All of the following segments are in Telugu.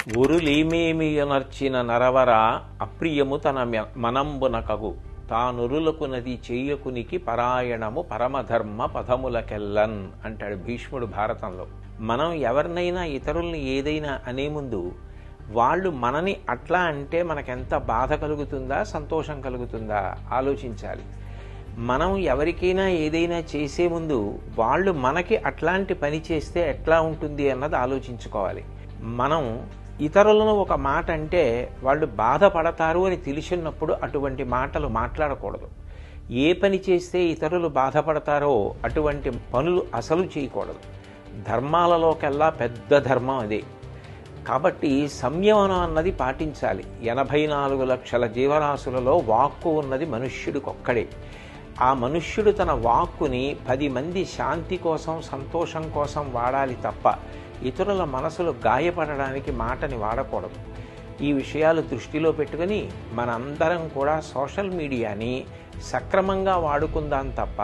ఒరులేమేమియనర్చిన నరవర అప్రియము తన మనంబునకగు తానురులకు నది చేయకునికి పరాయణము పరమధర్మ పదములకెల్లన్ అంటాడు భీష్ముడు భారతంలో. మనం ఎవరినైనా ఇతరుల్ని ఏదైనా అనే ముందు వాళ్ళు మనని అట్లా అంటే మనకెంత బాధ కలుగుతుందా సంతోషం కలుగుతుందా ఆలోచించాలి. మనం ఎవరికైనా ఏదైనా చేసే ముందు వాళ్ళు మనకి అట్లాంటి పని చేస్తే ఎట్లా ఉంటుంది అన్నది ఆలోచించుకోవాలి. మనం ఇతరులను ఒక మాట అంటే వాళ్ళు బాధపడతారు అని తెలిసినప్పుడు అటువంటి మాటలు మాట్లాడకూడదు. ఏ పని చేస్తే ఇతరులు బాధపడతారో అటువంటి పనులు అసలు చేయకూడదు. ధర్మాలలోకెల్లా పెద్ద ధర్మం అదే. కాబట్టి సంయమనం అన్నది పాటించాలి. 84 లక్షల జీవరాశులలో వాక్కు ఉన్నది మనుష్యుడికొక్కడే. ఆ మనుష్యుడు తన వాక్కుని 10 మంది శాంతి కోసం సంతోషం కోసం వాడాలి తప్ప ఇతరుల మనసులు గాయపడడానికి మాటని వాడకూడదు. ఈ విషయాలు దృష్టిలో పెట్టుకుని మనందరం కూడా సోషల్ మీడియాని సక్రమంగా వాడుకుందాం తప్ప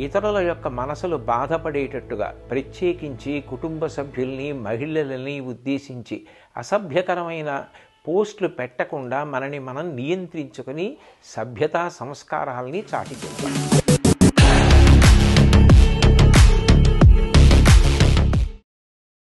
ఇతరుల యొక్క మనసులు బాధపడేటట్టుగా ప్రత్యేకించి కుటుంబ సభ్యుల్ని మహిళలని ఉద్దేశించి అసభ్యకరమైన పోస్టులు పెట్టకుండా మనని మనం నియంత్రించుకొని సభ్యతా సంస్కారాల్ని చాటిచెప్పాలి.